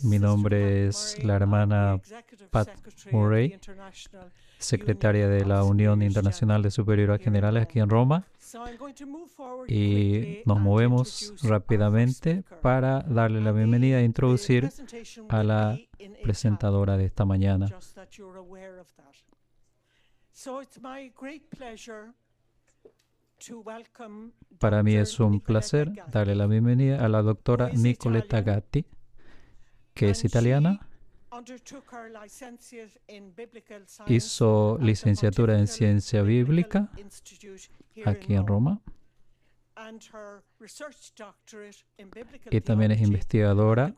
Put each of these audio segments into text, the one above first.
Mi nombre es la hermana Pat Murray, secretaria de la Unión Internacional de Superioras Generales aquí en Roma, y nos movemos rápidamente para darle la bienvenida e introducir a la presentadora de esta mañana. Para mí es un placer darle la bienvenida a la doctora Nicoletta Gatti, que es italiana. Hizo licenciatura en Ciencia Bíblica aquí en Roma y también es investigadora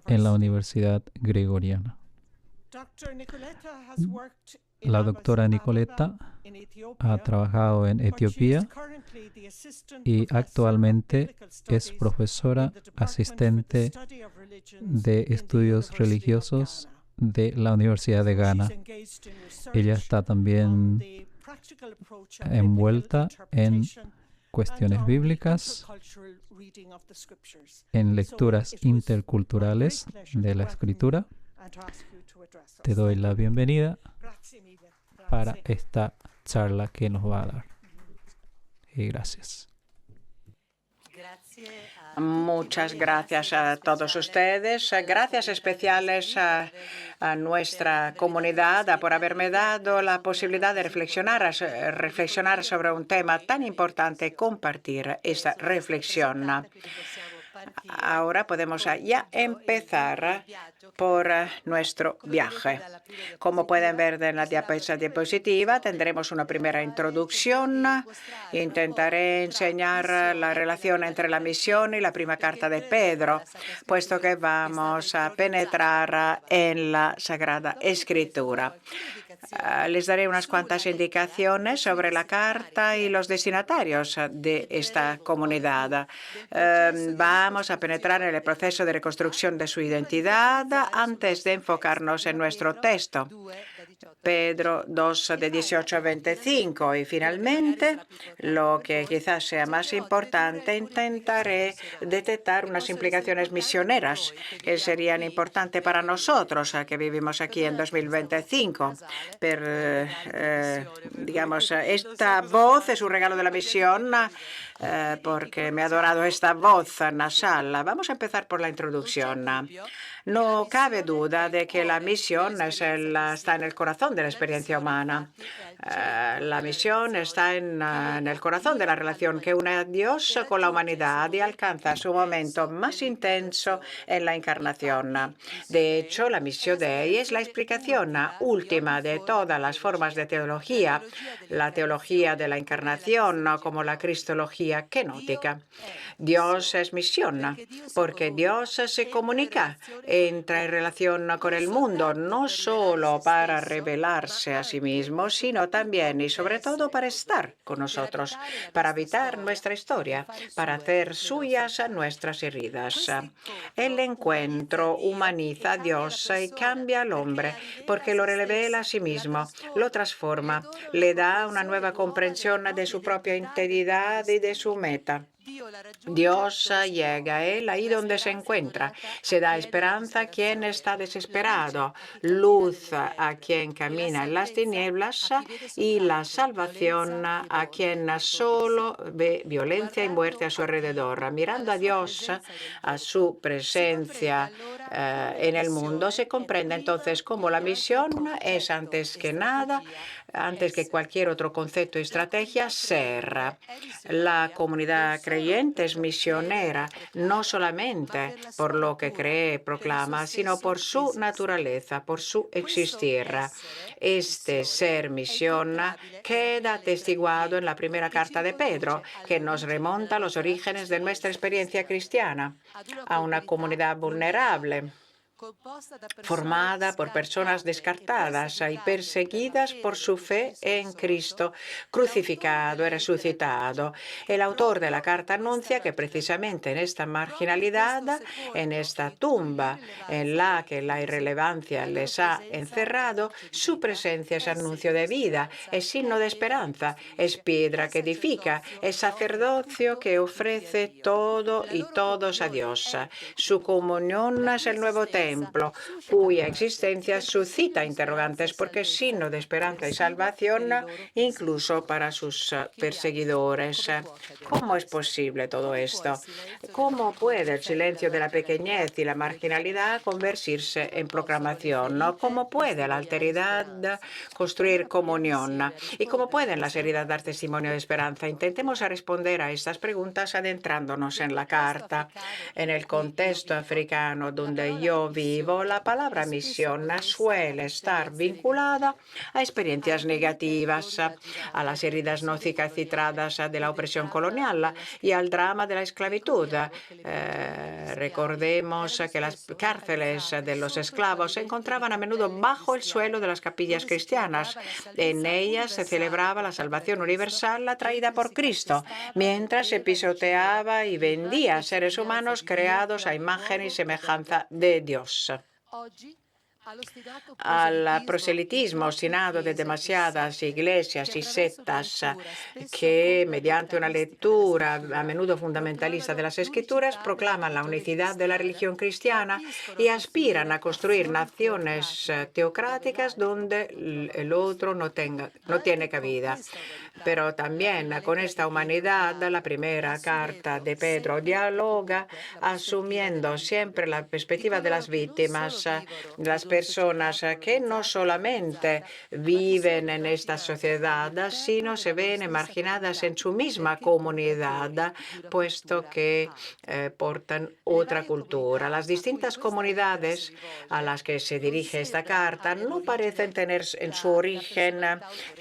en la Universidad Gregoriana. La doctora Nicoletta ha trabajado en Etiopía y actualmente es profesora asistente de estudios religiosos de la Universidad de Ghana. Ella está también envuelta en cuestiones bíblicas, en lecturas interculturales de la Escritura. Te doy la bienvenida para esta charla que nos va a dar. Y gracias. Muchas gracias a todos ustedes. Gracias especiales a nuestra comunidad por haberme dado la posibilidad de reflexionar sobre un tema tan importante, compartir esa reflexión. Ahora podemos ya empezar por nuestro viaje. Como pueden ver en la diapositiva, tendremos una primera introducción. Intentaré enseñar la relación entre la misión y la primera carta de Pedro, puesto que vamos a penetrar en la Sagrada Escritura. Les daré unas cuantas indicaciones sobre la carta y los destinatarios de esta comunidad. Vamos a penetrar en el proceso de reconstrucción de su identidad antes de enfocarnos en nuestro texto, Pedro 2, de 18 a 25. Y finalmente, lo que quizás sea más importante, intentaré detectar unas implicaciones misioneras que serían importantes para nosotros, que vivimos aquí en 2025. Pero, digamos, esta voz es un regalo de la misión porque me ha adorado esta voz nasal. Vamos a empezar por la introducción. No cabe duda de que la misión está en el corazón de la experiencia humana. La misión está en el corazón de la relación que une a Dios con la humanidad y alcanza su momento más intenso en la encarnación. De hecho, la misión Dei es la explicación última de todas las formas de teología, la teología de la encarnación como la cristología kenótica. Dios es misión, porque Dios se comunica, entra en relación con el mundo, no solo para revelarse a sí mismo, sino también y sobre todo para estar con nosotros, para habitar nuestra historia, para hacer suyas nuestras heridas. El encuentro humaniza a Dios y cambia al hombre, porque lo revela a sí mismo, lo transforma, le da una nueva comprensión de su propia integridad y de su meta. Dios llega a él ahí donde se encuentra. Se da esperanza a quien está desesperado, luz a quien camina en las tinieblas y la salvación a quien solo ve violencia y muerte a su alrededor. Mirando a Dios, a su presencia en el mundo, se comprende entonces cómo la misión es antes que nada, antes que cualquier otro concepto y estrategia, ser. La comunidad creyente es misionera, no solamente por lo que cree, proclama, sino por su naturaleza, por su existir. Este ser misión queda atestiguado en la primera carta de Pedro, que nos remonta a los orígenes de nuestra experiencia cristiana, a una comunidad vulnerable, formada por personas descartadas y perseguidas por su fe en Cristo crucificado y resucitado. El autor de la carta anuncia que precisamente en esta marginalidad, en esta tumba en la que la irrelevancia les ha encerrado, su presencia es anuncio de vida, es signo de esperanza, es piedra que edifica, es sacerdocio que ofrece todo y todos a Dios. Su comunión es el nuevo templo, cuya existencia suscita interrogantes porque es signo de esperanza y salvación incluso para sus perseguidores. ¿Cómo es posible todo esto? ¿Cómo puede el silencio de la pequeñez y la marginalidad convertirse en proclamación? ¿Cómo puede la alteridad construir comunión? ¿Y cómo pueden las heridas dar testimonio de esperanza? Intentemos responder a estas preguntas adentrándonos en la carta. En el contexto africano donde yo vivo, la palabra misión suele estar vinculada a experiencias negativas, a las heridas no cicatrizadas de la opresión colonial y al drama de la esclavitud. Recordemos que las cárceles de los esclavos se encontraban a menudo bajo el suelo de las capillas cristianas. En ellas se celebraba la salvación universal traída por Cristo, mientras se pisoteaba y vendía a seres humanos creados a imagen y semejanza de Dios. Al proselitismo obstinado de demasiadas iglesias y sectas que, mediante una lectura a menudo fundamentalista de las Escrituras, proclaman la unicidad de la religión cristiana y aspiran a construir naciones teocráticas donde el otro no tiene cabida. Pero también con esta humanidad, la primera carta de Pedro dialoga asumiendo siempre la perspectiva de las víctimas, las personas que no solamente viven en esta sociedad, sino se ven marginadas en su misma comunidad, puesto que portan otra cultura. Las distintas comunidades a las que se dirige esta carta no parecen tener en su origen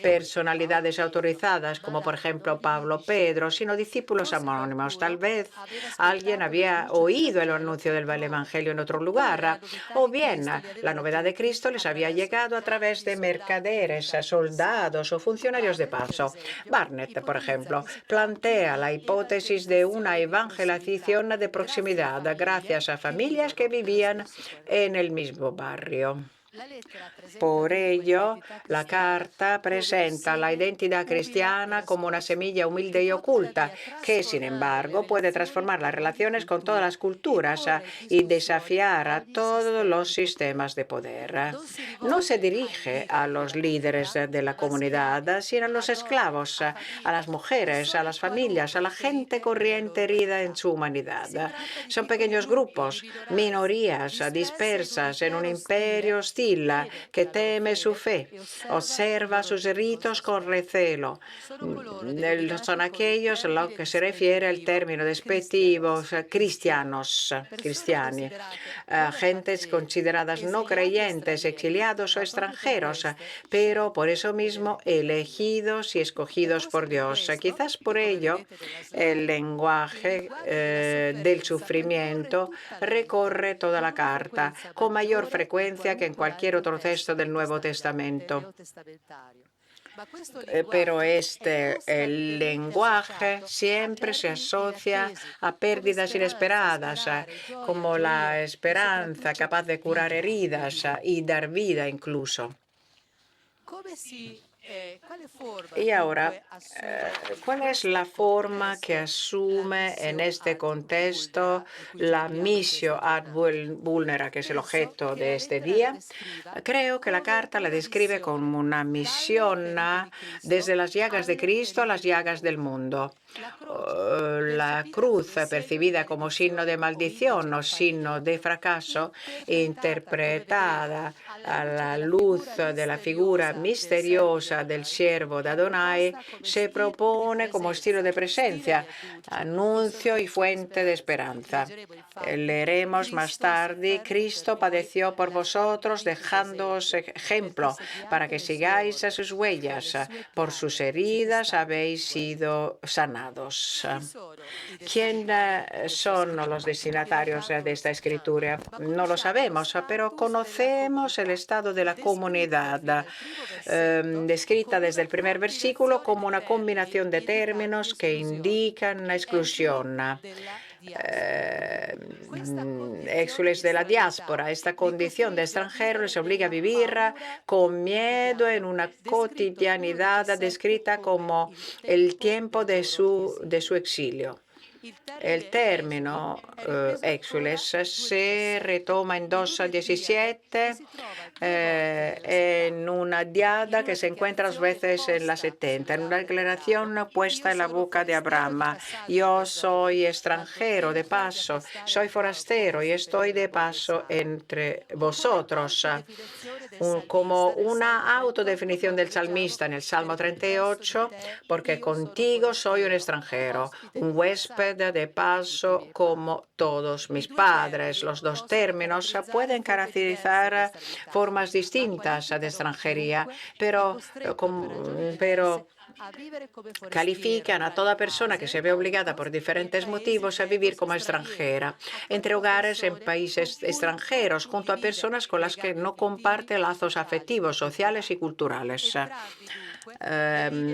personalidades autorizadas, como por ejemplo Pablo o Pedro, sino discípulos anónimos. Tal vez alguien había oído el anuncio del Evangelio en otro lugar, o bien la novedad de Cristo les había llegado a través de mercaderes, soldados o funcionarios de paso. Barnett, por ejemplo, plantea la hipótesis de una evangelización de proximidad gracias a familias que vivían en el mismo barrio. Por ello, la carta presenta la identidad cristiana como una semilla humilde y oculta que, sin embargo, puede transformar las relaciones con todas las culturas y desafiar a todos los sistemas de poder. No se dirige a los líderes de la comunidad, sino a los esclavos, a las mujeres, a las familias, a la gente corriente herida en su humanidad. Son pequeños grupos, minorías dispersas en un imperio hostil que teme su fe, observa sus ritos con recelo. Son aquellos a los que se refiere el término despectivo cristiani, gentes consideradas no creyentes, exiliados o extranjeros, pero por eso mismo elegidos y escogidos por Dios. Quizás por ello el lenguaje del sufrimiento recorre toda la carta con mayor frecuencia que en cualquier otro texto del Nuevo Testamento. Pero el lenguaje siempre se asocia a pérdidas inesperadas, como la esperanza capaz de curar heridas y dar vida incluso. Y ahora, ¿cuál es la forma que asume en este contexto la missio ad vulnera, que es el objeto de este día? Creo que la carta la describe como una misión desde las llagas de Cristo a las llagas del mundo. La cruz, percibida como signo de maldición o signo de fracaso, interpretada a la luz de la figura misteriosa del siervo de Adonai, se propone como estilo de presencia, anuncio y fuente de esperanza. Leeremos más tarde: Cristo padeció por vosotros, dejándoos ejemplo para que sigáis a sus huellas. Por sus heridas habéis sido sanados. ¿Quién son los destinatarios de esta escritura? No lo sabemos, pero conocemos el estado de la comunidad, descrita desde el primer versículo como una combinación de términos que indican la exclusión. Exules de la diáspora. Esta condición de extranjero les obliga a vivir con miedo en una cotidianidad descrita como el tiempo de su exilio. El término exules se retoma en 2:17 en una diada que se encuentra 2 veces en la 70, en una declaración puesta en la boca de Abraham. Yo soy extranjero de paso, soy forastero y estoy de paso entre vosotros. Como una autodefinición del salmista en el Salmo 38, porque contigo soy un extranjero, un huésped de paso como todos mis padres. Los dos términos pueden caracterizar formas distintas de extranjería, pero califican a toda persona que se ve obligada por diferentes motivos a vivir como extranjera, entre hogares en países extranjeros, junto a personas con las que no comparte lazos afectivos, sociales y culturales.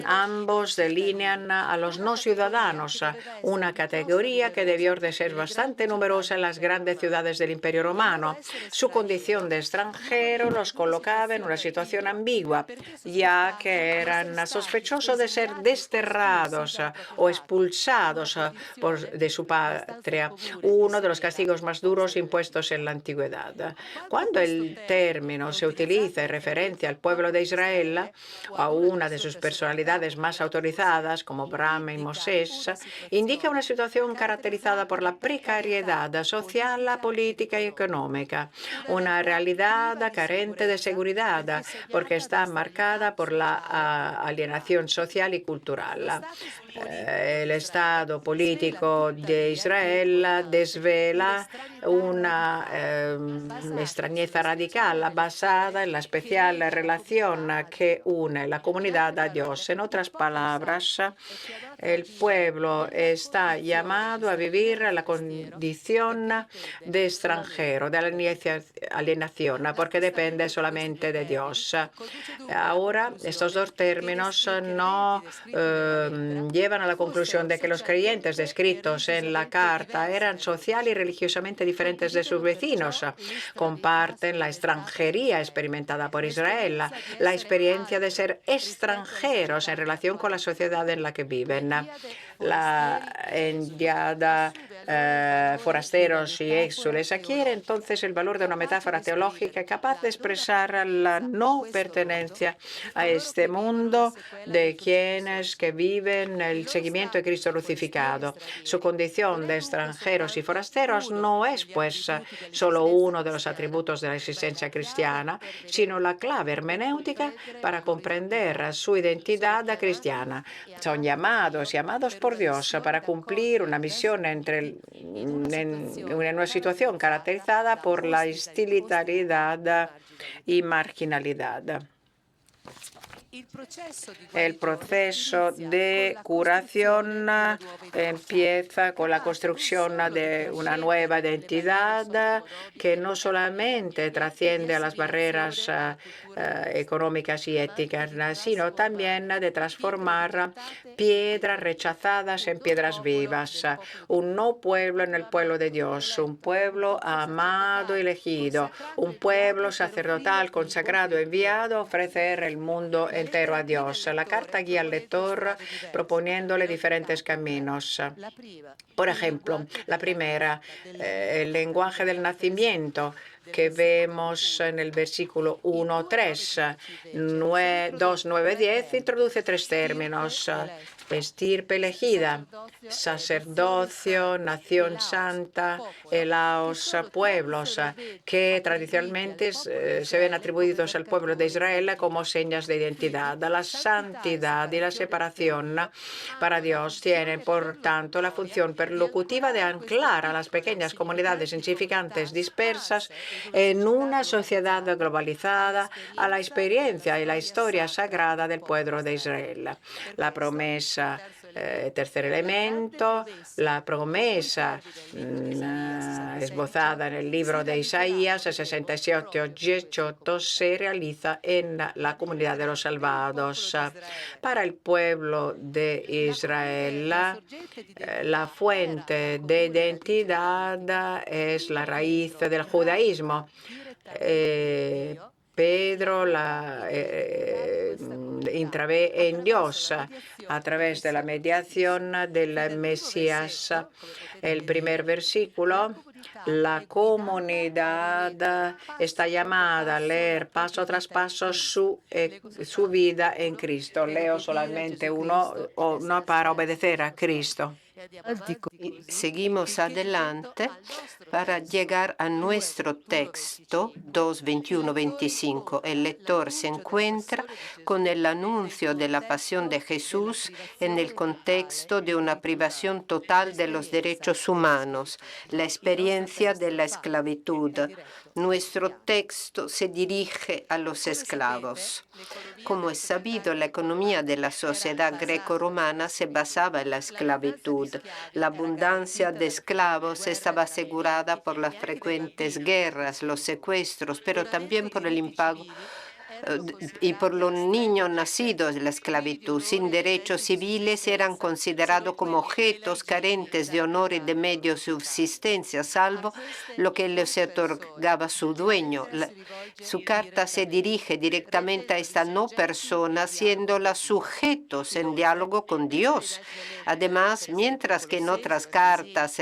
Ambos delinean a los no ciudadanos, una categoría que debió de ser bastante numerosa en las grandes ciudades del Imperio Romano. Su condición de extranjero los colocaba en una situación ambigua, ya que eran sospechosos de ser desterrados o expulsados de su patria, uno de los castigos más duros impuestos en la antigüedad. Cuando el término se utiliza en referencia al pueblo de Israel, a una de sus personalidades más autorizadas, como Abraham y Moisés, indica una situación caracterizada por la precariedad social, política y económica, una realidad carente de seguridad, porque está marcada por la alienación social y cultural. El estado político de Israel desvela una extrañeza radical basada en la especial relación que une la comunidad a Dios. En otras palabras, el pueblo está llamado a vivir la condición de extranjero, de alienación, porque depende solamente de Dios. Ahora, estos dos términos no llevan a la conclusión de que los creyentes descritos en la carta eran social y religiosamente diferentes de sus vecinos. Comparten la extranjería experimentada por Israel, la experiencia de ser extranjeros en relación con la sociedad en la que viven. La enviada forasteros y exules adquiere entonces el valor de una metáfora teológica capaz de expresar la no pertenencia a este mundo de quienes que viven el seguimiento de Cristo crucificado. Su condición de extranjeros y forasteros no es, pues, solo uno de los atributos de la existencia cristiana, sino la clave hermenéutica para comprender su identidad cristiana. Son llamados por Dios para cumplir una misión en una situación caracterizada por la hostilidad y marginalidad. El proceso de curación empieza con la construcción de una nueva identidad que no solamente trasciende a las barreras económicas y éticas, sino también de transformar piedras rechazadas en piedras vivas. Un nuevo pueblo en el pueblo de Dios, un pueblo amado y elegido, un pueblo sacerdotal, consagrado, enviado a ofrecer el mundo entero a Dios. La carta guía al lector proponiéndole diferentes caminos. Por ejemplo, la primera, el lenguaje del nacimiento, que vemos en el versículo 1:3. 2:9-10 introduce 3 términos: estirpe elegida, sacerdocio, nación santa, elaos, pueblos, que tradicionalmente se ven atribuidos al pueblo de Israel como señas de identidad. La santidad y la separación para Dios tienen, por tanto, la función perlocutiva de anclar a las pequeñas comunidades insignificantes dispersas en una sociedad globalizada a la experiencia y la historia sagrada del pueblo de Israel. La promesa Tercer elemento, la promesa esbozada en el libro de Isaías 67:18 se realiza en la comunidad de los salvados. Para el pueblo de Israel, la fuente de identidad es la raíz del judaísmo. Pedro intravé en Dios a través de la mediación del Mesías. El primer versículo, la comunidad está llamada a leer paso tras paso su vida en Cristo. Leo solamente uno para obedecer a Cristo. Y seguimos adelante para llegar a nuestro texto 2:21-25. El lector se encuentra con el anuncio de la pasión de Jesús en el contexto de una privación total de los derechos humanos, la experiencia de la esclavitud. Nuestro texto se dirige a los esclavos. Como es sabido, la economía de la sociedad greco-romana se basaba en la esclavitud. La abundancia de esclavos estaba asegurada por las frecuentes guerras, los secuestros, pero también por el impago y por los niños nacidos en la esclavitud sin derechos civiles eran considerados como objetos carentes de honor y de medios de subsistencia, salvo lo que les otorgaba su dueño. Su carta se dirige directamente a esta no persona, siéndolas sujetos en diálogo con Dios. Además, mientras que en otras cartas,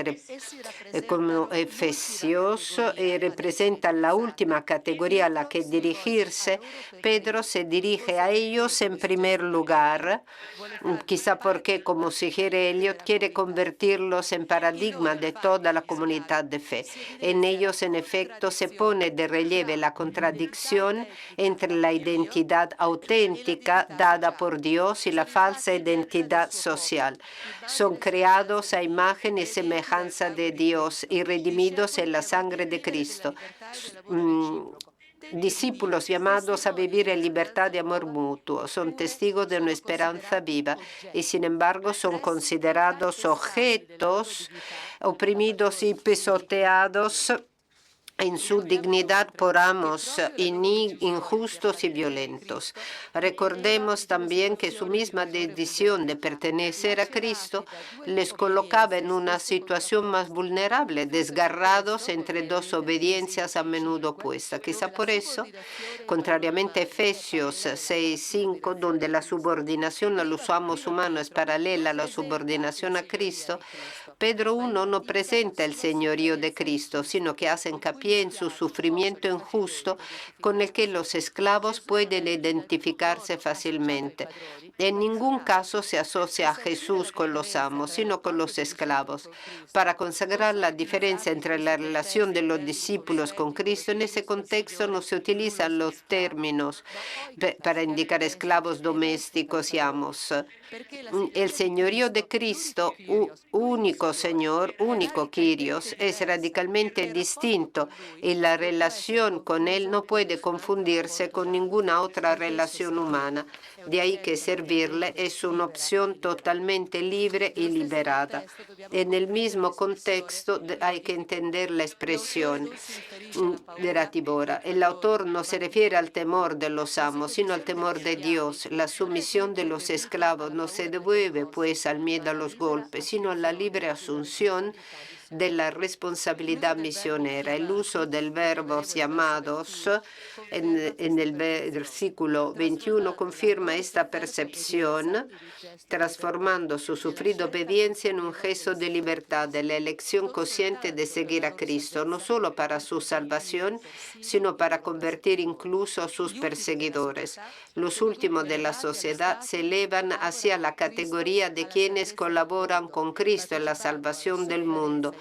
como Efesios, representan la última categoría a la que dirigirse, Pedro se dirige a ellos en primer lugar, quizá porque, como sugiere Eliot, quiere convertirlos en paradigma de toda la comunidad de fe. En ellos, en efecto, se pone de relieve la contradicción entre la identidad auténtica dada por Dios y la falsa identidad social. Son creados a imagen y semejanza de Dios y redimidos en la sangre de Cristo. Discípulos llamados a vivir en libertad y amor mutuo. Son testigos de una esperanza viva y, sin embargo, son considerados objetos oprimidos y pisoteados en su dignidad por amos injustos y violentos. Recordemos también que su misma decisión de pertenecer a Cristo les colocaba en una situación más vulnerable, desgarrados entre dos obediencias a menudo opuestas. Quizá por eso, contrariamente a Efesios 6:5, donde la subordinación a los amos humanos es paralela a la subordinación a Cristo, Pedro 1 no presenta el señorío de Cristo, sino que hace hincapié en su sufrimiento injusto con el que los esclavos pueden identificarse fácilmente. En ningún caso se asocia a Jesús con los amos, sino con los esclavos. Para consagrar la diferencia entre la relación de los discípulos con Cristo, en ese contexto no se utilizan los términos para indicar esclavos domésticos y amos. El señorío de Cristo, único Señor, único Kyrios, es radicalmente distinto y la relación con Él no puede confundirse con ninguna otra relación humana. De ahí que servirle es una opción totalmente libre y liberada. En el mismo contexto hay que entender la expresión de Ratibora. El autor no se refiere al temor de los amos, sino al temor de Dios. La sumisión de los esclavos no se debe, pues, al miedo a los golpes, sino a la libre asunción de la responsabilidad misionera. El uso del verbo llamados en el versículo 21 confirma esta percepción, transformando su sufrida obediencia en un gesto de libertad, de la elección consciente de seguir a Cristo, no solo para su salvación, sino para convertir incluso a sus perseguidores. Los últimos de la sociedad se elevan hacia la categoría de quienes colaboran con Cristo en la salvación del mundo,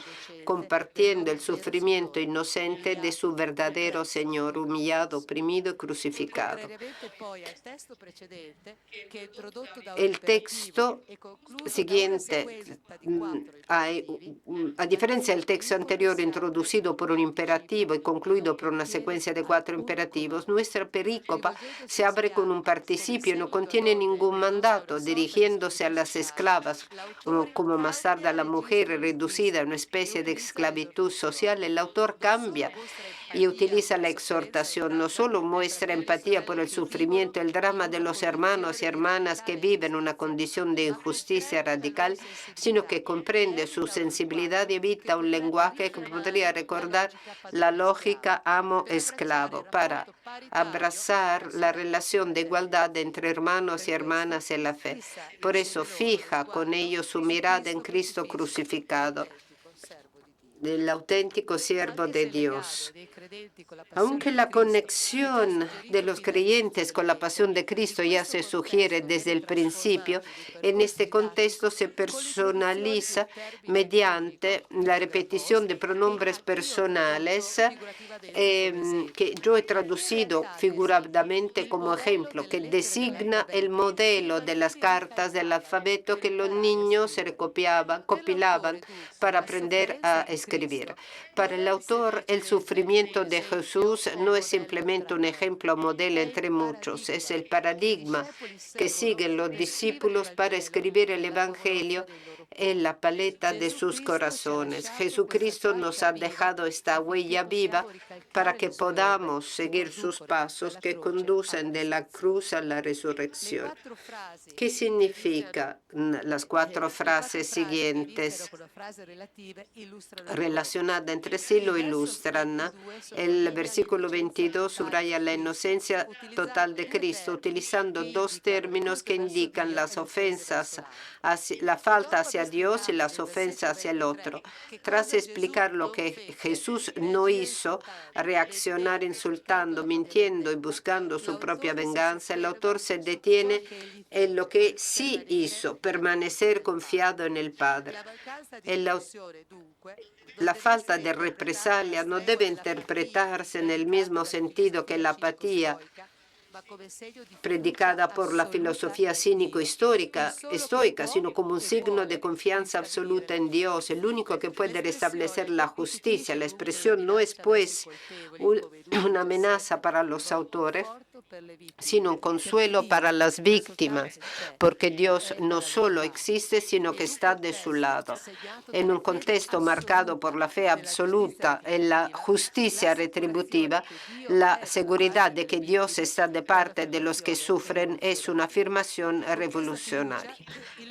compartiendo el sufrimiento inocente de su verdadero Señor, humillado, oprimido y crucificado. El texto siguiente, a diferencia del texto anterior introducido por un imperativo y concluido por una secuencia de 4 imperativos, nuestra perícopa se abre con un participio y no contiene ningún mandato, dirigiéndose a las esclavas, como más tarde a la mujer reducida a una especie de esclavitud social. El autor cambia y utiliza la exhortación. No solo muestra empatía por el sufrimiento, el drama de los hermanos y hermanas que viven una condición de injusticia radical, sino que comprende su sensibilidad y evita un lenguaje que podría recordar la lógica amo-esclavo para abrazar la relación de igualdad entre hermanos y hermanas en la fe. Por eso fija con ellos su mirada en Cristo crucificado, del auténtico siervo de Dios. Aunque la conexión de los creyentes con la pasión de Cristo ya se sugiere desde el principio, en este contexto se personaliza mediante la repetición de pronombres personales que yo he traducido figuradamente como ejemplo, que designa el modelo de las cartas del alfabeto que los niños se compilaban para aprender a escribir. Para el autor, el sufrimiento de Jesús no es simplemente un ejemplo o modelo entre muchos, es el paradigma que siguen los discípulos para escribir el Evangelio en la paleta de sus corazones. Jesucristo nos ha dejado esta huella viva para que podamos seguir sus pasos que conducen de la cruz a la resurrección. ¿Qué significan las 4 frases siguientes? Relacionadas entre sí lo ilustran. El versículo 22 subraya la inocencia total de Cristo, utilizando 2 términos que indican las ofensas, la falta hacia Dios y las ofensas hacia el otro. Tras explicar lo que Jesús no hizo, reaccionar insultando, mintiendo y buscando su propia venganza, el autor se detiene en lo que sí hizo, permanecer confiado en el Padre. La falta de represalia no debe interpretarse en el mismo sentido que la apatía predicada por la filosofía cínico-estoica, sino como un signo de confianza absoluta en Dios, el único que puede restablecer la justicia. La expresión no es, pues, una amenaza para los autores, sino un consuelo para las víctimas, porque Dios no solo existe, sino que está de su lado. En un contexto marcado por la fe absoluta en la justicia retributiva, la seguridad de que Dios está de parte de los que sufren es una afirmación revolucionaria.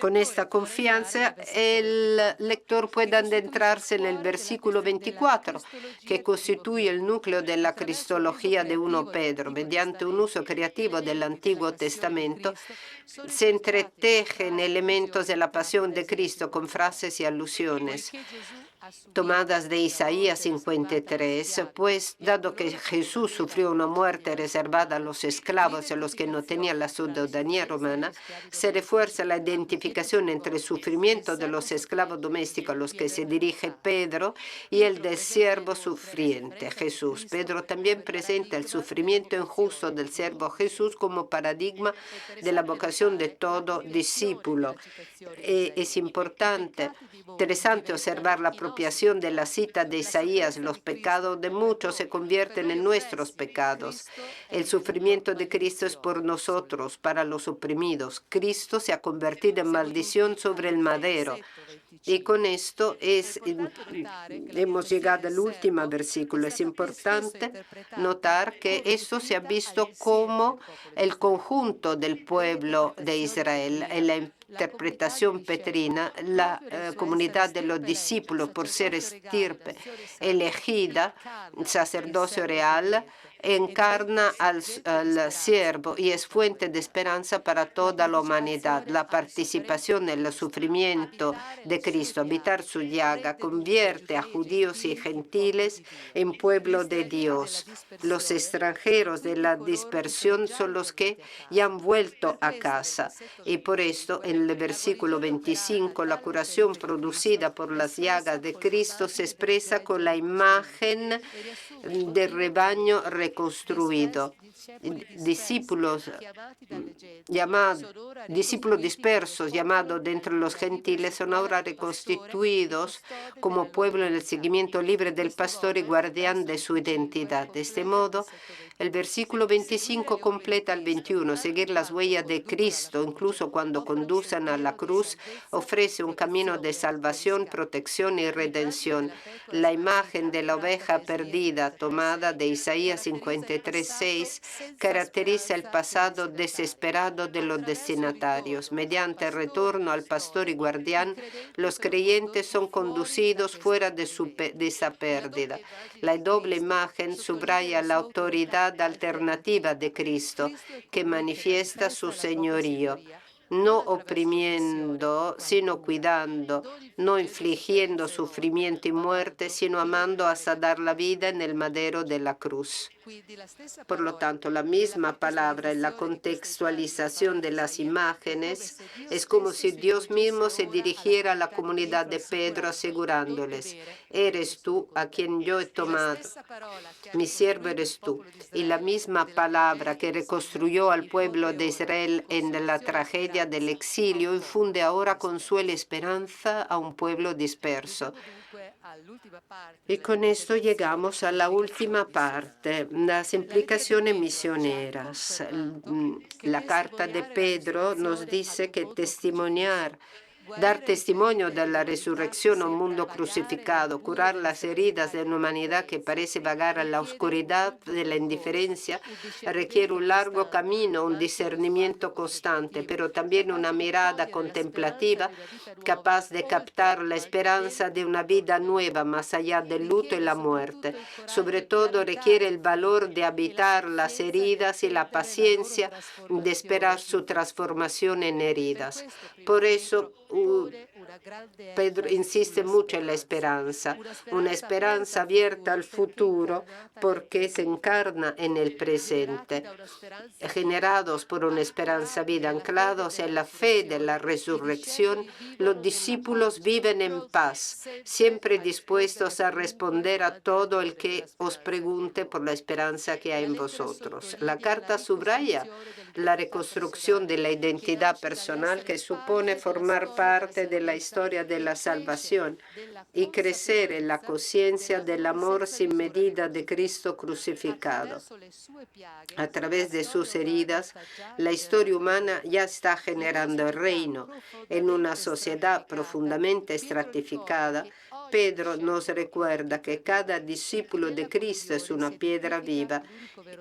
Con esta confianza, el lector puede adentrarse en el versículo 24, que constituye el núcleo de la cristología de 1 Pedro. Mediante un uso creativo del Antiguo Testamento, se entretejen elementos de la pasión de Cristo con frases y alusiones tomadas de Isaías 53, pues dado que Jesús sufrió una muerte reservada a los esclavos y a los que no tenían la ciudadanía romana, se refuerza la identificación entre el sufrimiento de los esclavos domésticos a los que se dirige Pedro y el del siervo sufriente, Jesús. Pedro también presenta el sufrimiento injusto del siervo Jesús como paradigma de la vocación de todo discípulo. Es interesante observar la apropiación de la cita de Isaías: los pecados de muchos se convierten en nuestros pecados. El sufrimiento de Cristo es por nosotros, para los oprimidos. Cristo se ha convertido en maldición sobre el madero. Y con esto hemos llegado al último versículo. Es importante notar que esto se ha visto como el conjunto del pueblo de Israel. En la interpretación petrina, la comunidad de los discípulos, por ser estirpe elegida, sacerdocio real, encarna al siervo y es fuente de esperanza para toda la humanidad. La participación en el sufrimiento de Cristo, habitar su llaga, convierte a judíos y gentiles en pueblo de Dios. Los extranjeros de la dispersión son los que ya han vuelto a casa. Y por esto, en el versículo 25, la curación producida por las llagas de Cristo se expresa con la imagen del rebaño reconstruido. Discípulos dispersos, llamados de entre los gentiles, son ahora reconstituidos como pueblo en el seguimiento libre del pastor y guardián de su identidad. De este modo, el versículo 25 completa el 21. Seguir las huellas de Cristo, incluso cuando conducen a la cruz, ofrece un camino de salvación, protección y redención. La imagen de la oveja perdida, tomada de Isaías 53:6, caracteriza el pasado desesperado de los destinatarios. Mediante el retorno al pastor y guardián, los creyentes son conducidos fuera de esa pérdida. La doble imagen subraya la autoridad alternativa de Cristo, que manifiesta su señorío, no oprimiendo, sino cuidando, no infligiendo sufrimiento y muerte, sino amando hasta dar la vida en el madero de la cruz. Por lo tanto, la misma palabra en la contextualización de las imágenes es como si Dios mismo se dirigiera a la comunidad de Pedro asegurándoles: eres tú a quien yo he tomado, mi siervo eres tú. Y la misma palabra que reconstruyó al pueblo de Israel en la tragedia del exilio infunde ahora consuelo y esperanza a un pueblo disperso. Y con esto llegamos a la última parte, las implicaciones misioneras. La carta de Pedro nos dice que dar testimonio de la resurrección a un mundo crucificado, curar las heridas de una humanidad que parece vagar en la oscuridad de la indiferencia, requiere un largo camino, un discernimiento constante, pero también una mirada contemplativa capaz de captar la esperanza de una vida nueva más allá del luto y la muerte. Sobre todo requiere el valor de habitar las heridas y la paciencia de esperar su transformación en heridas. Por eso, Pedro insiste mucho en la esperanza, una esperanza abierta al futuro porque se encarna en el presente. Generados por una esperanza vida, anclados en la fe de la resurrección, los discípulos viven en paz, siempre dispuestos a responder a todo el que os pregunte por la esperanza que hay en vosotros. La carta subraya la reconstrucción de la identidad personal que supone formar parte de la historia de la salvación y crecer en la conciencia del amor sin medida de Cristo crucificado. A través de sus heridas, la historia humana ya está generando el reino. En una sociedad profundamente estratificada, Pedro nos recuerda que cada discípulo de Cristo es una piedra viva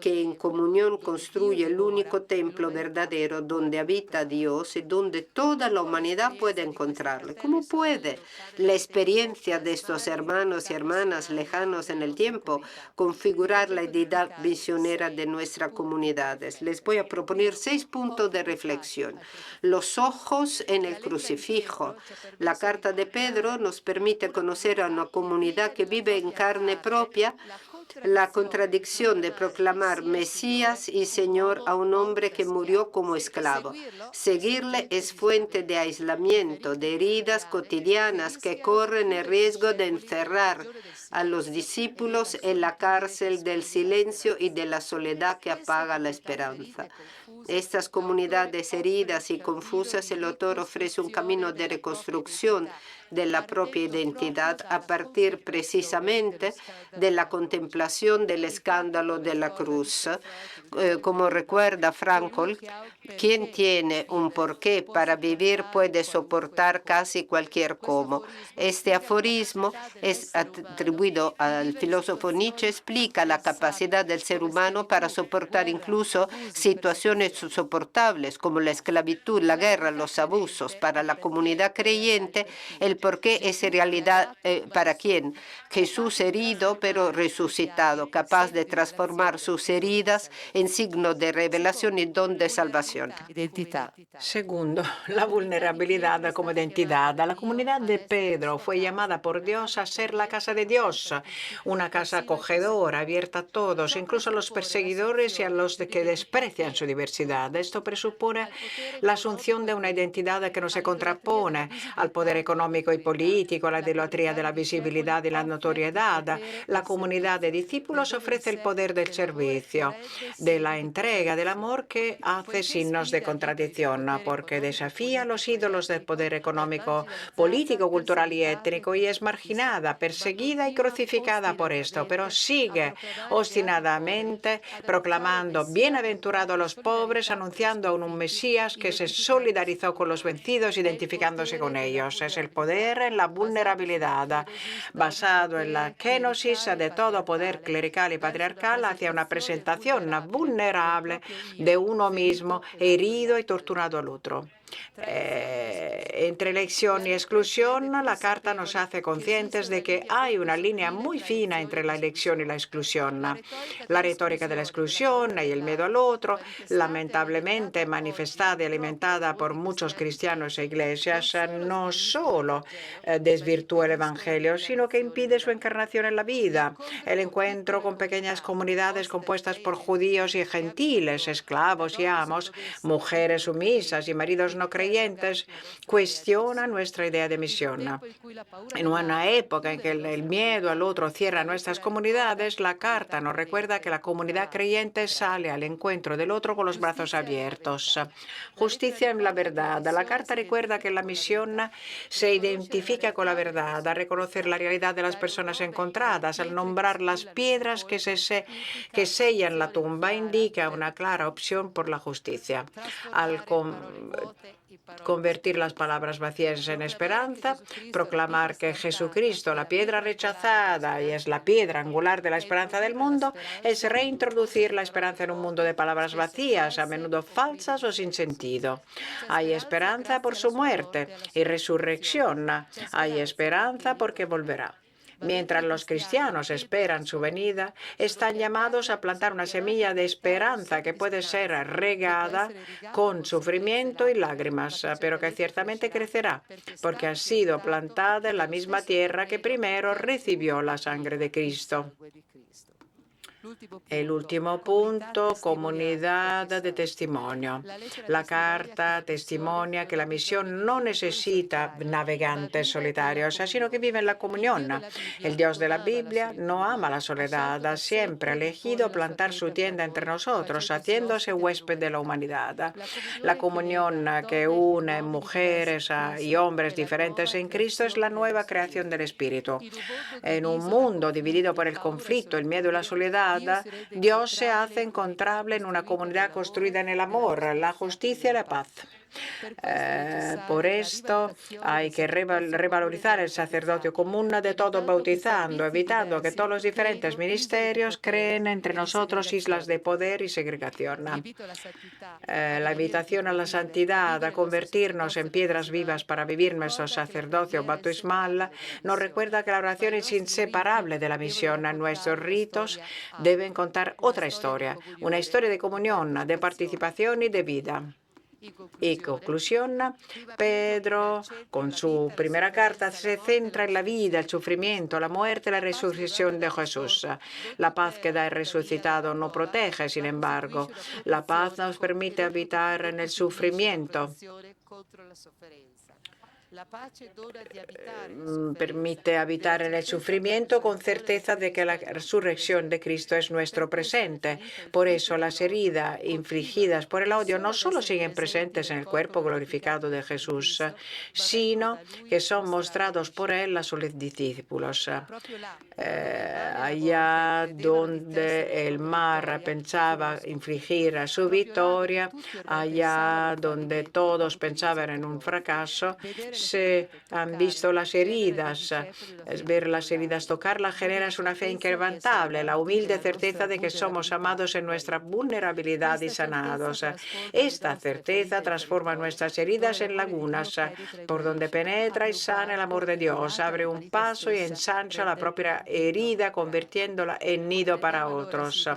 que en comunión construye el único templo verdadero donde habita Dios y donde toda la humanidad puede encontrarle. ¿Cómo puede la experiencia de estos hermanos y hermanas lejanos en el tiempo configurar la identidad misionera de nuestras comunidades? Les voy a proponer 6 puntos de reflexión. Los ojos en el crucifijo. La carta de Pedro nos permite conocer a una comunidad que vive en carne propia la contradicción de proclamar Mesías y Señor a un hombre que murió como esclavo. Seguirle es fuente de aislamiento, de heridas cotidianas que corren el riesgo de encerrar a los discípulos en la cárcel del silencio y de la soledad que apaga la esperanza. Estas comunidades heridas y confusas, el autor ofrece un camino de reconstrucción de la propia identidad a partir precisamente de la contemplación del escándalo de la cruz. Como recuerda Frankl, quien tiene un porqué para vivir puede soportar casi cualquier cómo. Este aforismo es atribuido al filósofo Nietzsche, explica la capacidad del ser humano para soportar incluso situaciones insoportables como la esclavitud, la guerra, los abusos. Para la comunidad creyente, el por qué es realidad para quién. Jesús herido pero resucitado, capaz de transformar sus heridas en signo de revelación y don de salvación. Segundo, la vulnerabilidad como identidad. La comunidad de Pedro fue llamada por Dios a ser la casa de Dios, una casa acogedora, abierta a todos, incluso a los perseguidores y a los que desprecian su diversidad. Esto presupone la asunción de una identidad que no se contrapone al poder económico y político, a la idolatría de la visibilidad y la notoriedad. La comunidad de discípulos ofrece el poder del servicio, de la entrega, del amor que hace signos de contradicción, porque desafía los ídolos del poder económico, político, cultural y étnico y es marginada, perseguida y crucificada por esto, pero sigue obstinadamente proclamando bienaventurados los pobres, anunciando a un Mesías que se solidarizó con los vencidos, identificándose con ellos. Es el poder en la vulnerabilidad, basado en la kenosis de todo poder clerical y patriarcal hacia una presentación vulnerable de uno mismo, herido y torturado al otro. Entre elección y exclusión, la Carta nos hace conscientes de que hay una línea muy fina entre la elección y la exclusión. La retórica de la exclusión y el miedo al otro, lamentablemente manifestada y alimentada por muchos cristianos e iglesias, no solo desvirtúa el Evangelio, sino que impide su encarnación en la vida. El encuentro con pequeñas comunidades compuestas por judíos y gentiles, esclavos y amos, mujeres sumisas y maridos no creyentes, cuestiona nuestra idea de misión. En una época en que el miedo al otro cierra nuestras comunidades, la Carta nos recuerda que la comunidad creyente sale al encuentro del otro con los brazos abiertos. Justicia en la verdad. La Carta recuerda que la misión se identifica con la verdad, a reconocer la realidad de las personas encontradas, al nombrar las piedras que sellan la tumba, indica una clara opción por la justicia. Al convertir las palabras vacías en esperanza, proclamar que Jesucristo, la piedra rechazada y es la piedra angular de la esperanza del mundo, es reintroducir la esperanza en un mundo de palabras vacías, a menudo falsas o sin sentido. Hay esperanza por su muerte y resurrección. Hay esperanza porque volverá. Mientras los cristianos esperan su venida, están llamados a plantar una semilla de esperanza que puede ser regada con sufrimiento y lágrimas, pero que ciertamente crecerá, porque ha sido plantada en la misma tierra que primero recibió la sangre de Cristo. El último punto, comunidad de testimonio. La Carta testimonia que la misión no necesita navegantes solitarios, sino que vive en la comunión. El Dios de la Biblia no ama la soledad, siempre ha elegido plantar su tienda entre nosotros, haciéndose huésped de la humanidad. La comunión que une mujeres y hombres diferentes en Cristo es la nueva creación del Espíritu. En un mundo dividido por el conflicto, el miedo y la soledad, Dios se hace encontrable en una comunidad construida en el amor, la justicia y la paz. Por esto hay que revalorizar el sacerdocio común de todos bautizando, evitando que todos los diferentes ministerios creen entre nosotros islas de poder y segregación. La invitación a la santidad, a convertirnos en piedras vivas para vivir nuestro sacerdocio bautismal, nos recuerda que la oración es inseparable de la misión. Nuestros ritos deben contar otra historia, una historia de comunión, de participación y de vida. Y conclusión, Pedro, con su primera carta, se centra en la vida, el sufrimiento, la muerte y la resurrección de Jesús. La paz que da el resucitado no protege, sin embargo. La paz nos permite habitar en el sufrimiento. Permite habitar en el sufrimiento con certeza de que la resurrección de Cristo es nuestro presente. Por eso las heridas infligidas por el odio no solo siguen presentes en el cuerpo glorificado de Jesús, sino que son mostrados por Él a sus discípulos. Allá donde el mar pensaba infligir su victoria, allá donde todos pensaban en un fracaso, se han visto las heridas. Ver las heridas, tocarlas, generas una fe inquebrantable, la humilde certeza de que somos amados en nuestra vulnerabilidad y sanados. Esta certeza transforma nuestras heridas en lagunas, por donde penetra y sana el amor de Dios. Abre un paso y ensancha la propia herida, convirtiéndola en nido para otros.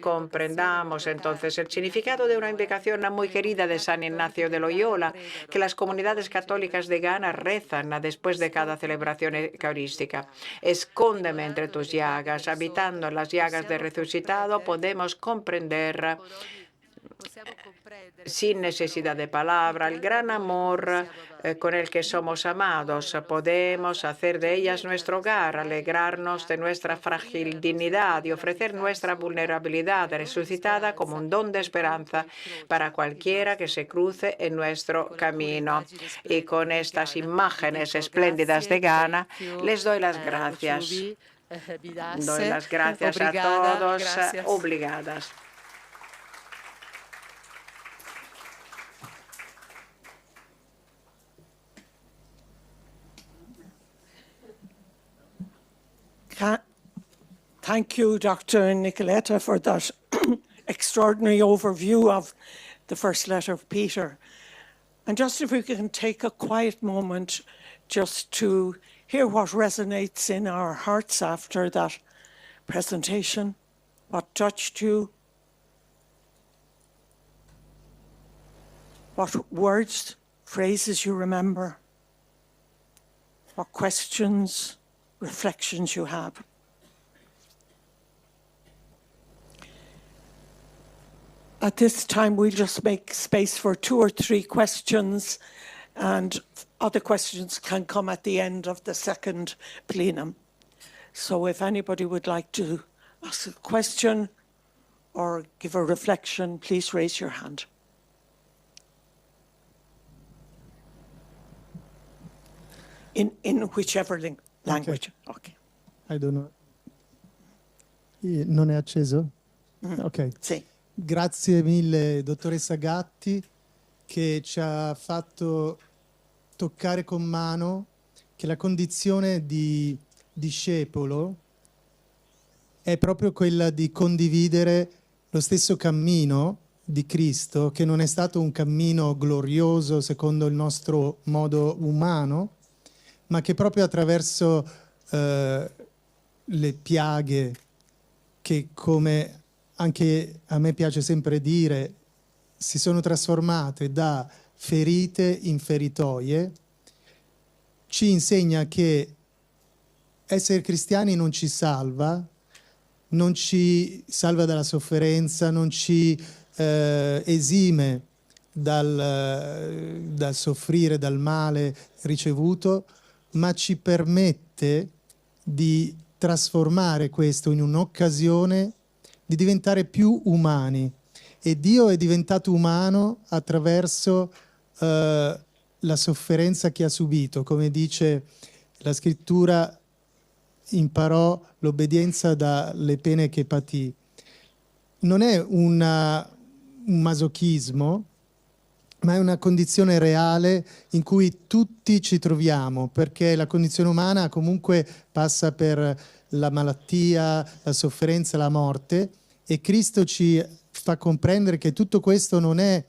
Comprendamos entonces el significado de una invocación muy querida de San Ignacio de Loyola, que las comunidades católicas de Ghana rezan después de cada celebración eucarística. Escóndeme entre tus llagas. Habitando en las llagas del resucitado, podemos comprender sin necesidad de palabra el gran amor con el que somos amados. Podemos hacer de ellas nuestro hogar, alegrarnos de nuestra frágil dignidad y ofrecer nuestra vulnerabilidad resucitada como un don de esperanza para cualquiera que se cruce en nuestro camino. Y con estas imágenes espléndidas de Ghana, les doy las gracias. Doy las gracias a todos. Obrigadas. Thank you, Dr. Nicoletta, for that extraordinary overview of the first letter of Peter. And just if we can take a quiet moment just to hear what resonates in our hearts after that presentation, what touched you, what words, phrases you remember, what questions, reflections you have. At this time, we'll just make space for 2 or 3 questions, and other questions can come at the end of the second plenum. So if anybody would like to ask a question or give a reflection, please raise your hand. In whichever language. Okay. I don't know. Non è acceso? Ok. Sì. Grazie mille, dottoressa Gatti, che ci ha fatto toccare con mano che la condizione di discepolo è proprio quella di condividere lo stesso cammino di Cristo, che non è stato un cammino glorioso secondo il nostro modo umano, ma che proprio attraverso le piaghe, che come anche a me piace sempre dire, si sono trasformate da ferite in feritoie, ci insegna che essere cristiani non ci salva dalla sofferenza, non ci esime dal soffrire, dal male ricevuto, ma ci permette di trasformare questo in un'occasione di diventare più umani. E Dio è diventato umano attraverso la sofferenza che ha subito. Come dice la scrittura, imparò l'obbedienza dalle pene che patì. Non è un masochismo, ma è una condizione reale in cui tutti ci troviamo, perché la condizione umana comunque passa per la malattia, la sofferenza, la morte, e Cristo ci fa comprendere che tutto questo non è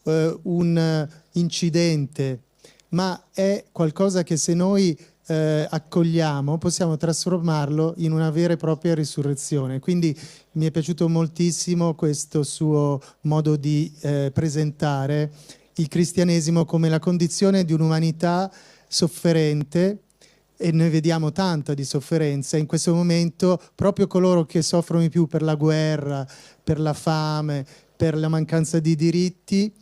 un incidente, ma è qualcosa che se noi accogliamo possiamo trasformarlo in una vera e propria risurrezione. Quindi mi è piaciuto moltissimo questo suo modo di presentare il cristianesimo come la condizione di un'umanità sofferente, e noi vediamo tanta di sofferenza in questo momento. Proprio coloro che soffrono di più per la guerra, per la fame, per la mancanza di diritti,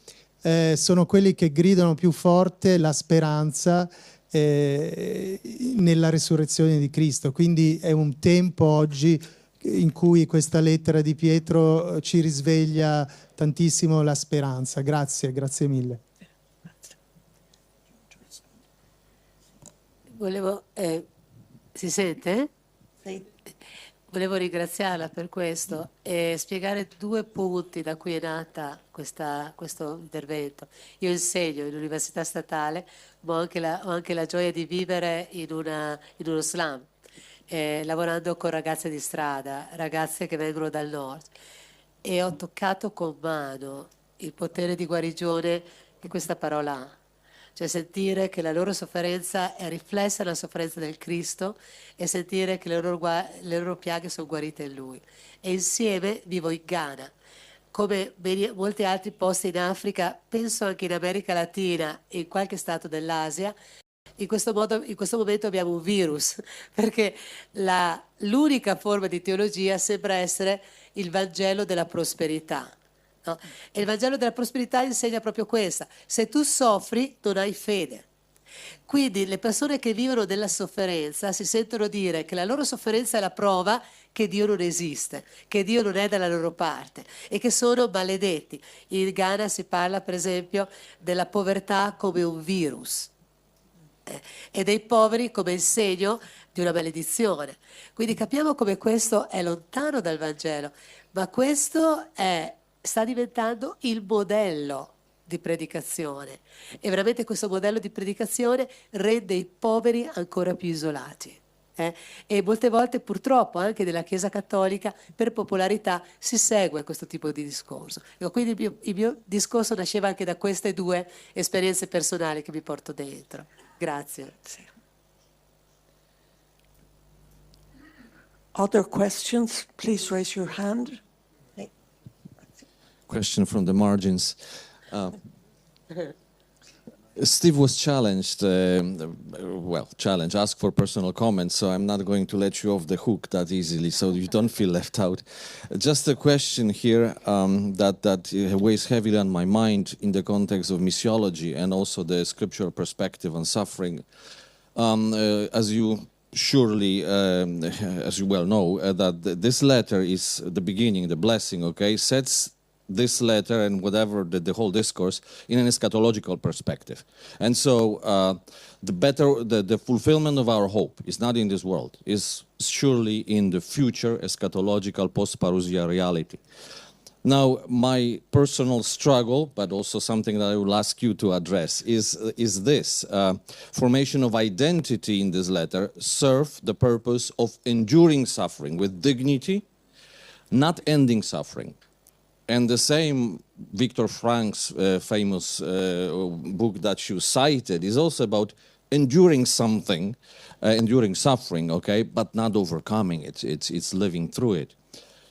sono quelli che gridano più forte la speranza nella risurrezione di Cristo. Quindi è un tempo oggi in cui questa lettera di Pietro ci risveglia tantissimo la speranza. Grazie, grazie mille. Si sente? Sì. Volevo ringraziarla per questo e spiegare 2 punti da cui è nata questo intervento. Io insegno in università statale, ma ho anche la gioia di vivere in uno slum, lavorando con ragazze di strada, ragazze che vengono dal nord. E ho toccato con mano il potere di guarigione che questa parola ha. Cioè sentire che la loro sofferenza è riflessa nella sofferenza del Cristo e sentire che le loro piaghe sono guarite in Lui. E insieme vivo in Ghana, come molti altri posti in Africa, penso anche in America Latina e in qualche stato dell'Asia. In questo momento abbiamo un virus, perché l'unica forma di teologia sembra essere il Vangelo della prosperità. No? E il Vangelo della prosperità insegna proprio questa: se tu soffri non hai fede. Quindi le persone che vivono della sofferenza si sentono dire che la loro sofferenza è la prova che Dio non esiste, che Dio non è dalla loro parte e che sono maledetti. In Ghana si parla per esempio della povertà come un virus e dei poveri come il segno di una maledizione. Quindi capiamo come questo è lontano dal Vangelo, ma questo sta diventando il modello di predicazione e veramente questo modello di predicazione rende i poveri ancora più isolati. E molte volte purtroppo anche nella Chiesa Cattolica per popolarità si segue questo tipo di discorso. Quindi il mio discorso nasceva anche da queste 2 esperienze personali che mi porto dentro. Grazie. Other questions? Please raise your hand. Question from the margins. Steve was challenged, asked for personal comments, so I'm not going to let you off the hook that easily, so you don't feel left out. Just a question here that weighs heavily on my mind in the context of missiology and also the scriptural perspective on suffering. As you surely, as you well know, that this letter is the beginning, the blessing, okay, sets this letter and whatever the whole discourse in an eschatological perspective. And so the fulfillment of our hope is not in this world, is surely in the future eschatological post-parousia reality. Now, my personal struggle, but also something that I will ask you to address, is this. Formation of identity in this letter serve the purpose of enduring suffering with dignity, not ending suffering. And the same Viktor Frankl's famous book that you cited is also about enduring something, enduring suffering, okay, but not overcoming it. It's living through it.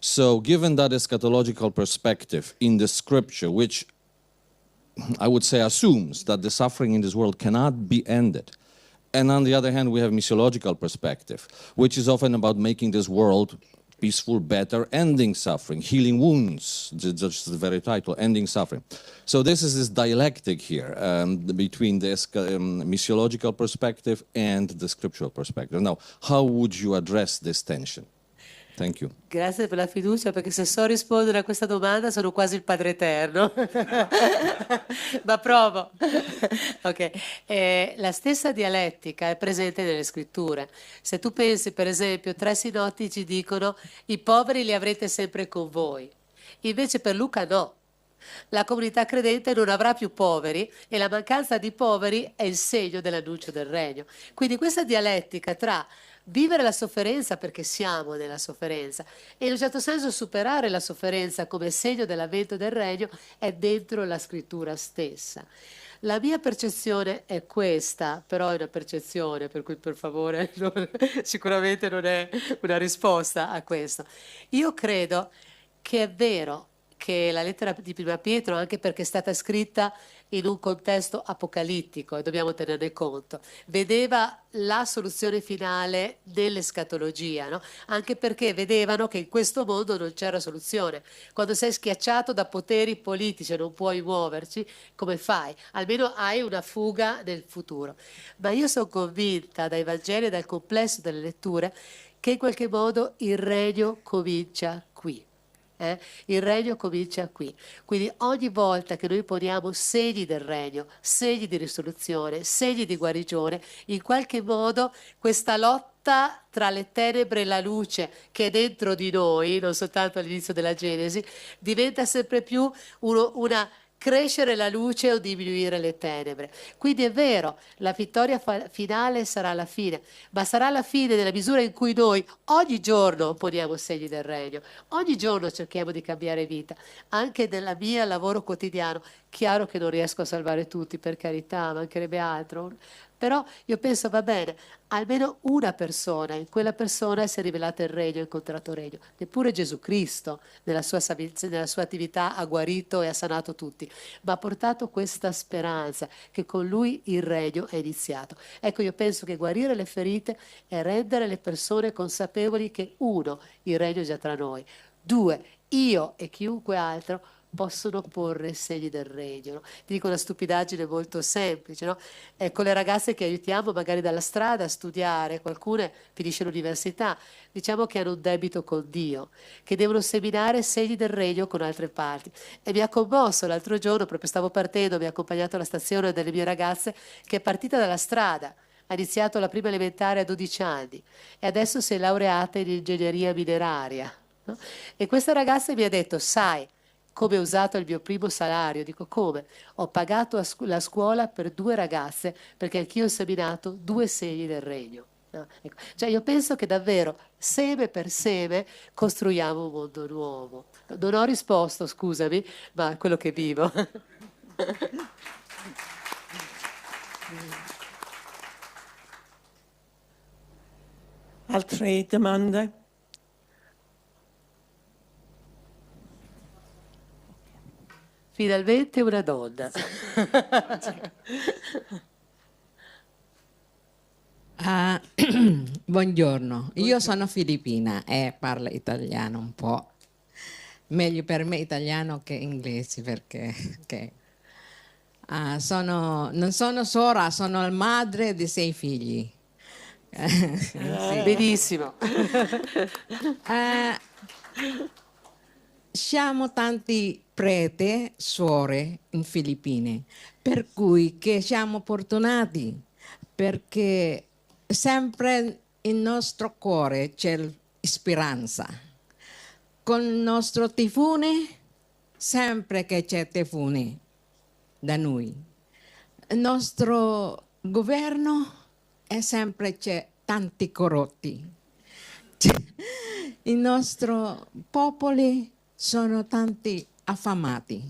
So given that eschatological perspective in the scripture, which I would say assumes that the suffering in this world cannot be ended, and on the other hand, we have missiological perspective, which is often about making this world peaceful, better, ending suffering, healing wounds, just the very title, ending suffering. So this is this dialectic here between the missiological perspective and the scriptural perspective. Now, how would you address this tension? Thank you. Grazie per la fiducia, perché se so rispondere a questa domanda sono quasi il Padre Eterno. Ma provo. Ok. La stessa dialettica è presente nelle scritture. Se tu pensi, per esempio, 3 sinottici dicono i poveri li avrete sempre con voi. Invece per Luca no. La comunità credente non avrà più poveri e la mancanza di poveri è il segno dell'annuncio del regno. Quindi questa dialettica tra vivere la sofferenza perché siamo nella sofferenza e in un certo senso superare la sofferenza come segno dell'avvento del regno è dentro la scrittura stessa. La mia percezione è questa, però è una percezione, per cui per favore sicuramente non è una risposta a questo. Io credo che è vero che la lettera di Prima Pietro, anche perché è stata scritta in un contesto apocalittico, e dobbiamo tenerne conto, vedeva la soluzione finale dell'escatologia, no? Anche perché vedevano che in questo mondo non c'era soluzione. Quando sei schiacciato da poteri politici e non puoi muoverci, come fai? Almeno hai una fuga nel futuro. Ma io sono convinta dai Vangeli e dal complesso delle letture che in qualche modo il regno comincia qui. Il regno comincia qui. Quindi ogni volta che noi poniamo segni del regno, segni di risoluzione, segni di guarigione, in qualche modo questa lotta lotta tra le tenebre e la luce che è dentro di noi, non soltanto all'inizio della Genesi, diventa sempre più una crescere la luce o diminuire le tenebre. Quindi è vero, la vittoria finale sarà la fine, ma sarà la fine nella misura in cui noi ogni giorno poniamo segni del regno, ogni giorno cerchiamo di cambiare vita, anche nel mio lavoro quotidiano. Chiaro che non riesco a salvare tutti, per carità, mancherebbe altro, però io penso, va bene, almeno una persona, in quella persona si è rivelato il regno, ha incontrato il regno. Neppure Gesù Cristo nella sua attività ha guarito e ha sanato tutti, ma ha portato questa speranza che con lui il regno è iniziato. Ecco, io penso che guarire le ferite è rendere le persone consapevoli che, uno, il regno è già tra noi, due, io e chiunque altro possono porre segni del regno. No? Ti dico una stupidaggine molto semplice, no? Con le ragazze che aiutiamo magari dalla strada a studiare, qualcuna finisce l'università, diciamo che hanno un debito con Dio, che devono seminare segni del regno con altre parti. E mi ha commosso l'altro giorno, proprio stavo partendo, mi ha accompagnato alla stazione delle mie ragazze che è partita dalla strada, ha iniziato la prima elementare a 12 anni e adesso si è laureata in ingegneria mineraria. No? E questa ragazza mi ha detto, sai, come ho usato il mio primo salario? Dico, come? Ho pagato la scuola per 2 ragazze perché anch'io ho seminato 2 segni del regno. No? Ecco. Cioè io penso che davvero seme per seme costruiamo un mondo nuovo. Non ho risposto, scusami, ma è quello che vivo. Altre domande? Finalmente una donna. Buongiorno, io sono filippina e parlo italiano un po'. Meglio per me italiano che inglese perché non sono sora, sono la madre di 6 figli. Sì. Benissimo. Siamo tanti prete, suore in Filippine, per cui che siamo fortunati perché sempre nel nostro cuore c'è speranza. Con il nostro tifone, sempre che c'è tifone da noi. Il nostro governo è sempre c'è tanti corrotti. I nostri popoli sono tanti affamati,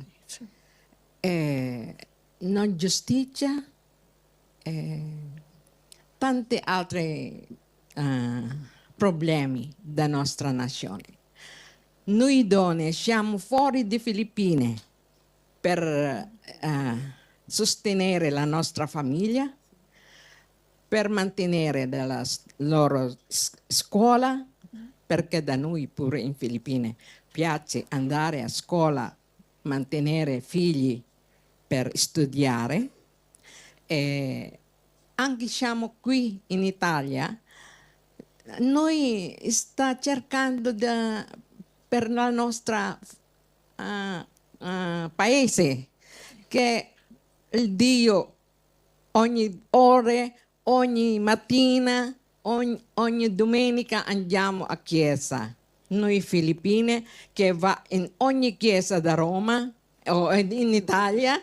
non giustizia, tanti altri problemi della nostra nazione. Noi donne siamo fuori di Filippine per sostenere la nostra famiglia, per mantenere la loro scuola, perché da noi pure in Filippine piace andare a scuola, mantenere figli per studiare. E anche siamo qui in Italia, noi sta cercando per la nostra paese che il Dio ogni ora, ogni mattina, ogni domenica andiamo a chiesa. Noi filippine che va in ogni chiesa da Roma o in Italia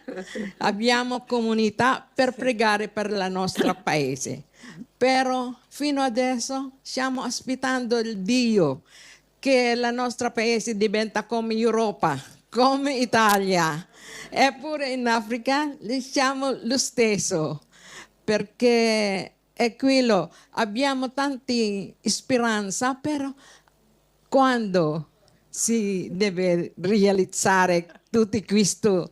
abbiamo comunità per pregare per il nostro paese. Però fino adesso stiamo aspettando il Dio che il nostro paese diventa come Europa, come Italia. Eppure in Africa siamo lo stesso, perché è quello, abbiamo tanta speranza, però quando si deve realizzare tutta questa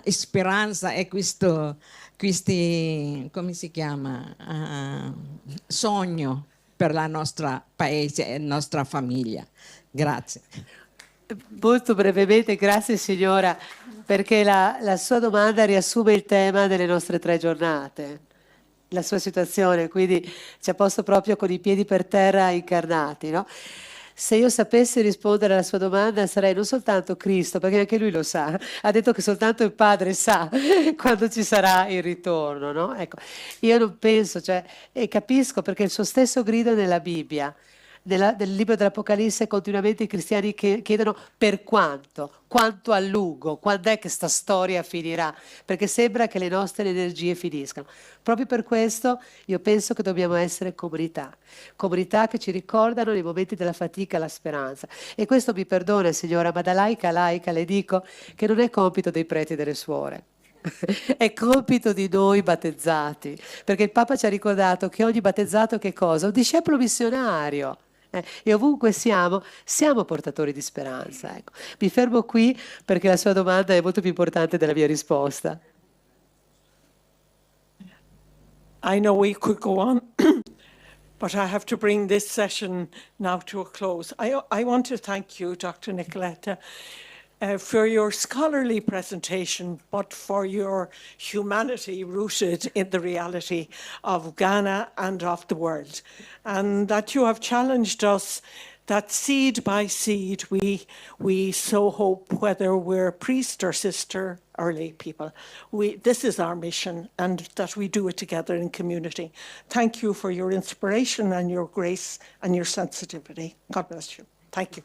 speranza e questi, come si chiama, sogno per il nostro paese e la nostra famiglia. Grazie. Molto brevemente, grazie signora, perché la sua domanda riassume il tema delle nostre 3 giornate, la sua situazione, quindi ci ha posto proprio con i piedi per terra incarnati, no? Se io sapessi rispondere alla sua domanda sarei non soltanto Cristo, perché anche lui lo sa, ha detto che soltanto il Padre sa quando ci sarà il ritorno, no? Ecco, io non penso, cioè, e capisco perché il suo stesso grido è nella Bibbia. Nel libro dell'Apocalisse continuamente i cristiani chiedono per quanto a lungo, quando è che sta storia finirà, perché sembra che le nostre energie finiscano. Proprio per questo io penso che dobbiamo essere comunità che ci ricordano nei momenti della fatica la speranza. E questo mi perdona, signora, ma da laica a laica le dico che non è compito dei preti e delle suore. È compito di noi battezzati, perché il Papa ci ha ricordato che ogni battezzato che cosa? Un discepolo missionario. E ovunque siamo portatori di speranza. Ecco. Mi fermo qui perché la sua domanda è molto più importante della mia risposta. I know we could go on, but I have to bring this session now to a close. I want to thank you, Dr. Nicoletta, for your scholarly presentation, but for your humanity rooted in the reality of Ghana and of the world. And that you have challenged us that seed by seed we sow hope, whether we're priest or sister or lay people. This is our mission, and that we do it together in community. Thank you for your inspiration and your grace and your sensitivity. God bless you. Thank you.